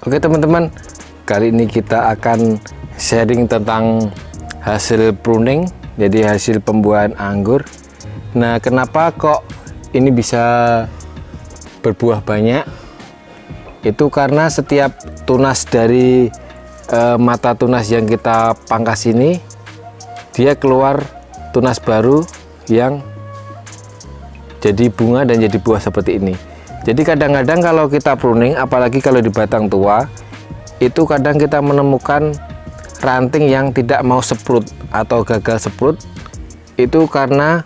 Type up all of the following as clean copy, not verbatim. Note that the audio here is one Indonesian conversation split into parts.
Oke teman-teman, kali ini kita akan sharing tentang hasil pruning, jadi hasil pembuahan anggur. Nah, kenapa kok ini bisa berbuah banyak? Itu karena setiap tunas dari mata tunas yang kita pangkas ini, dia keluar tunas baru yang jadi bunga dan jadi buah seperti ini. Jadi kadang-kadang kalau kita pruning, apalagi kalau di batang tua, itu kadang kita menemukan ranting yang tidak mau seprut atau gagal seprut. Itu karena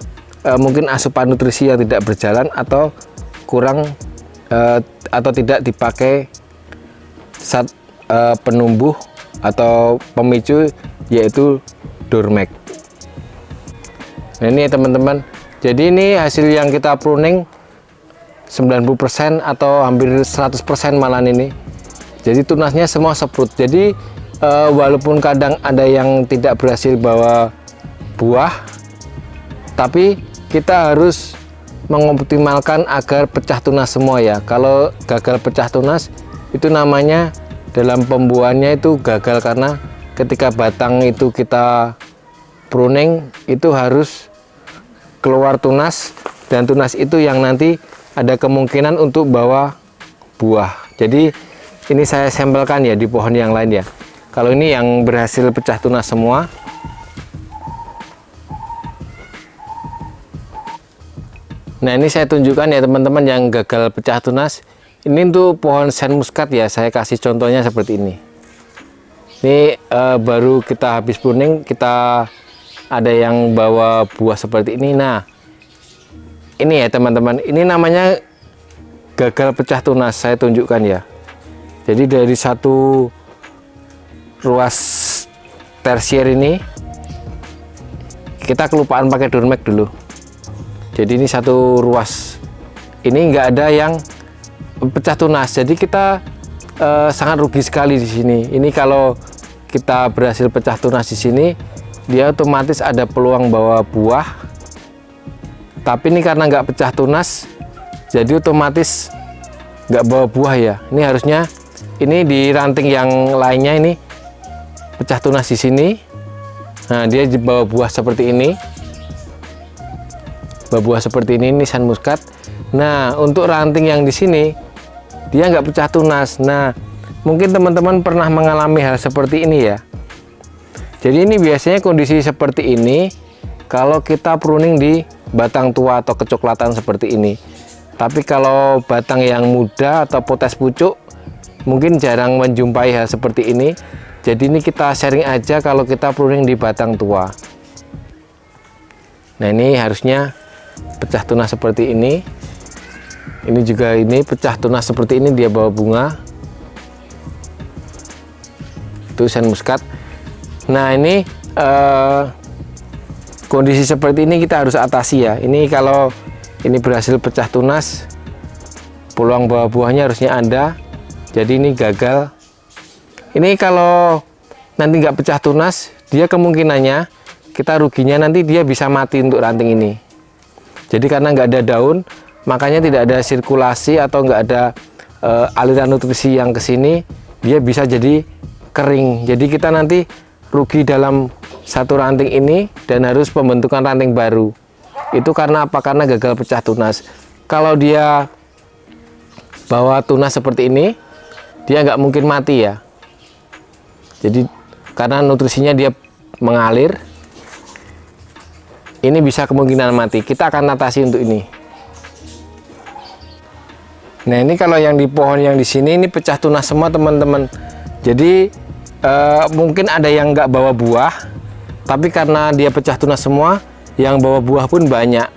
mungkin asupan nutrisi yang tidak berjalan atau kurang atau tidak dipakai zat penumbuh atau pemicu, yaitu Durmex. Nah ini ya teman-teman, jadi ini hasil yang kita pruning 90% atau hampir 100% malah ini. Jadi tunasnya semua seprut. Jadi walaupun kadang ada yang tidak berhasil bawa buah, tapi kita harus mengoptimalkan agar pecah tunas semua ya. Kalau gagal pecah tunas, itu namanya dalam pembuahannya itu gagal, karena ketika batang itu kita pruning itu harus keluar tunas, dan tunas itu yang nanti ada kemungkinan untuk bawa buah. Jadi ini saya sampelkan ya di pohon yang lain ya. Kalau ini yang berhasil pecah tunas semua. Nah ini saya tunjukkan ya teman-teman yang gagal pecah tunas. Ini untuk pohon sen muskat ya, saya kasih contohnya seperti ini. Ini baru kita habis pruning, kita ada yang bawa buah seperti ini. Nah ini ya teman-teman, ini namanya gagal pecah tunas, saya tunjukkan ya. Jadi dari satu ruas tersier ini kita kelupaan pakai Durmex dulu. Jadi ini satu ruas ini nggak ada yang pecah tunas, jadi kita sangat rugi sekali di sini. Ini kalau kita berhasil pecah tunas di sini, dia otomatis ada peluang bawa buah. Tapi ini karena nggak pecah tunas, jadi otomatis nggak bawa buah ya. Ini harusnya ini di ranting yang lainnya ini pecah tunas di sini. Nah dia bawa buah seperti ini, bawa buah seperti ini sen muskat. Nah untuk ranting yang di sini dia nggak pecah tunas. Nah mungkin teman-teman pernah mengalami hal seperti ini ya. Jadi ini biasanya kondisi seperti ini kalau kita pruning di batang tua atau kecoklatan seperti ini. Tapi kalau batang yang muda atau potes pucuk, mungkin jarang menjumpai hal seperti ini. Jadi ini kita sharing aja kalau kita pruning di batang tua. Nah ini harusnya pecah tunas seperti ini. Ini juga ini pecah tunas seperti ini, dia bawa bunga. Itu sen muskat. Nah ini kondisi seperti ini kita harus atasi ya. Ini kalau ini berhasil pecah tunas, peluang bawa buahnya harusnya ada. Jadi ini gagal. Ini kalau nanti nggak pecah tunas, dia kemungkinannya kita ruginya nanti dia bisa mati untuk ranting ini. Jadi karena nggak ada daun, makanya tidak ada sirkulasi atau nggak ada aliran nutrisi yang ke sini, dia bisa jadi kering. Jadi kita nanti rugi dalam satu ranting ini dan harus pembentukan ranting baru. Itu karena apa? Karena gagal pecah tunas. Kalau dia bawa tunas seperti ini, dia nggak mungkin mati ya. Jadi karena nutrisinya dia mengalir, ini bisa kemungkinan mati. Kita akan atasi untuk ini. Nah ini kalau yang di pohon yang di sini ini pecah tunas semua teman-teman. Jadi mungkin ada yang nggak bawa buah, tapi karena dia pecah tunas semua, yang bawa buah pun banyak.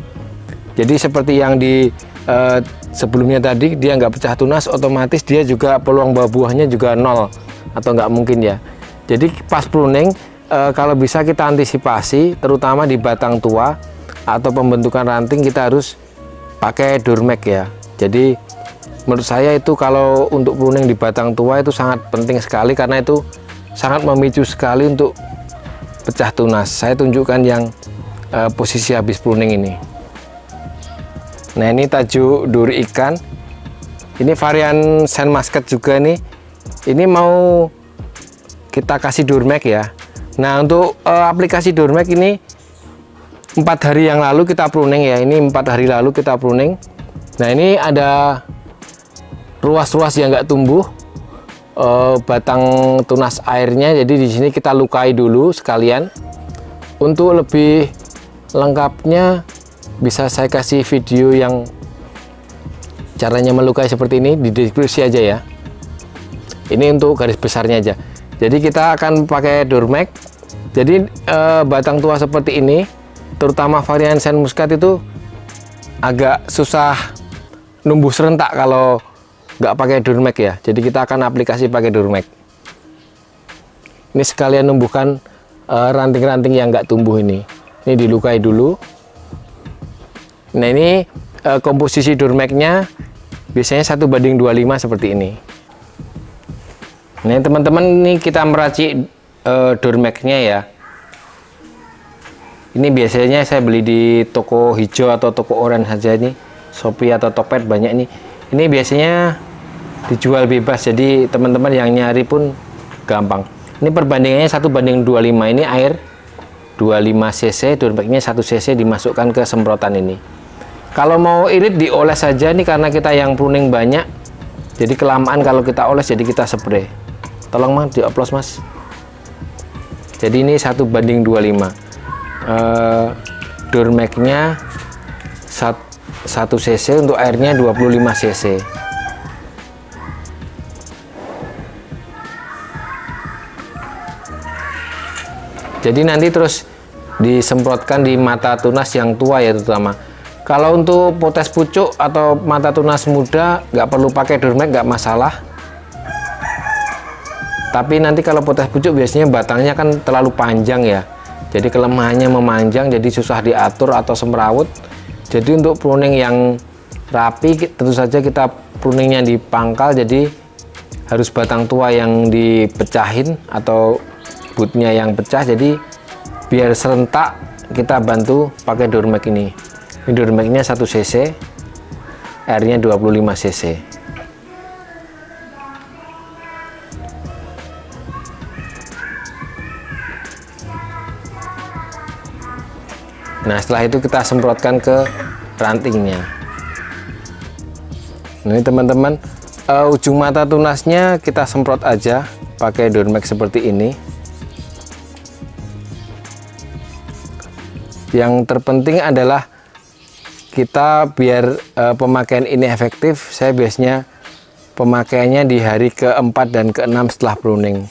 Jadi seperti yang di sebelumnya tadi, dia nggak pecah tunas, otomatis dia juga peluang bawa buahnya juga nol atau nggak mungkin ya. Jadi pas pruning kalau bisa kita antisipasi, terutama di batang tua atau pembentukan ranting, kita harus pakai Durmex ya. Jadi menurut saya itu kalau untuk pruning di batang tua itu sangat penting sekali, karena itu sangat memicu sekali untuk pecah tunas. Saya tunjukkan yang posisi habis pruning ini. Nah ini tajuk duri ikan, ini varian sen muskat juga nih. ini mau kita kasih Durmax ya. Nah, untuk aplikasi Durmax ini 4 hari yang lalu kita pruning ya. Ini 4 hari lalu kita pruning. Nah, ini ada ruas-ruas yang nggak tumbuh, batang tunas airnya. Jadi di sini kita lukai dulu sekalian. Untuk lebih lengkapnya bisa saya kasih video yang caranya melukai seperti ini di deskripsi aja ya. Ini untuk garis besarnya aja. Jadi kita akan pakai Durmax. Jadi batang tua seperti ini, terutama varian Saint Muscat itu agak susah numbuh serentak kalau nggak pakai Durmax ya. Jadi kita akan aplikasi pakai Durmax. Ini sekalian numbuhkan ranting-ranting yang nggak tumbuh ini. Ini dilukai dulu. Nah, ini komposisi Durmax-nya biasanya 1:25 seperti ini. Nah, teman-teman, ini kita meracik Durmax-nya ya. Ini biasanya saya beli di toko hijau atau toko oranye saja, ini Shopee atau Tokped banyak ini. Ini biasanya dijual bebas, jadi teman-teman yang nyari pun gampang. Ini perbandingannya 1:25. Ini air 25 cc, Durmax-nya 1 cc dimasukkan ke semprotan ini. Kalau mau irit dioles saja nih, karena kita yang pruning banyak, jadi kelamaan kalau kita oles, jadi kita spray. Tolong mas, dioplos mas. Jadi ini 1:25. Durmax-nya 1 cc, untuk airnya 25 cc. Jadi nanti terus disemprotkan di mata tunas yang tua ya, terutama. Kalau untuk potes pucuk atau mata tunas muda nggak perlu pakai Durmax, nggak masalah. Tapi nanti kalau potes pucuk biasanya batangnya kan terlalu panjang ya. Jadi kelemahannya memanjang, jadi susah diatur atau semrawut. Jadi untuk pruning yang rapi, tentu saja kita pruningnya di pangkal, jadi harus batang tua yang dipecahin atau bootnya yang pecah. Jadi biar serentak kita bantu pakai Durmax ini. Ini Durmax-nya 1 cc, airnya 25 cc. Nah, setelah itu kita semprotkan ke rantingnya. Nah, ini teman-teman, ujung mata tunasnya kita semprot aja pakai Durmax seperti ini. Yang terpenting adalah kita biar pemakaian ini efektif, saya biasanya pemakaiannya di hari ke-4 dan ke-6 setelah pruning.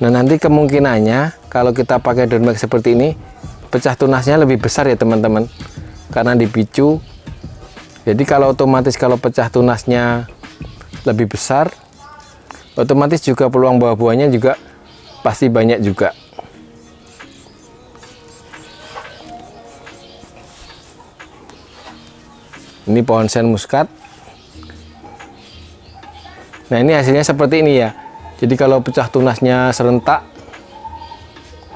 Nah, nanti kemungkinannya kalau kita pakai Durmax seperti ini, pecah tunasnya lebih besar ya teman-teman, karena dipicu. Jadi kalau otomatis kalau pecah tunasnya lebih besar, otomatis juga peluang buah-buahnya juga pasti banyak juga. Ini pohon Saint Muscat. Nah, ini hasilnya seperti ini ya. Jadi kalau pecah tunasnya serentak,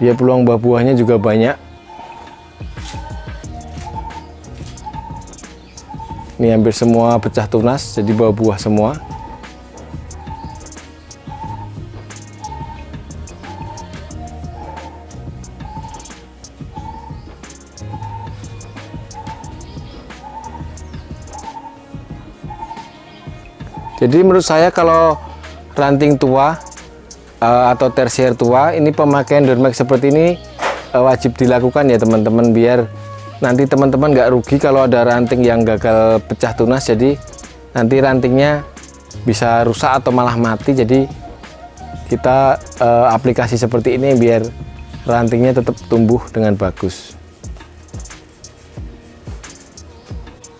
dia peluang buah-buahnya juga banyak. Ini hampir semua pecah tunas, jadi buah-buah semua. Jadi menurut saya kalau ranting tua atau tersier tua, ini pemakaian Durmax seperti ini wajib dilakukan ya teman-teman, biar nanti teman-teman nggak rugi kalau ada ranting yang gagal pecah tunas. Jadi nanti rantingnya bisa rusak atau malah mati. Jadi kita aplikasi seperti ini biar rantingnya tetap tumbuh dengan bagus.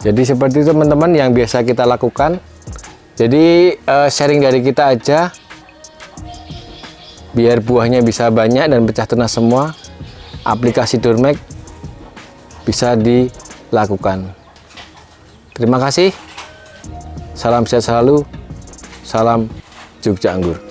Jadi seperti itu teman-teman yang biasa kita lakukan. Jadi sharing dari kita aja biar buahnya bisa banyak dan pecah tunas semua. Aplikasi Durmax bisa dilakukan. Terima kasih. Salam sehat selalu. Salam Jogja Anggur.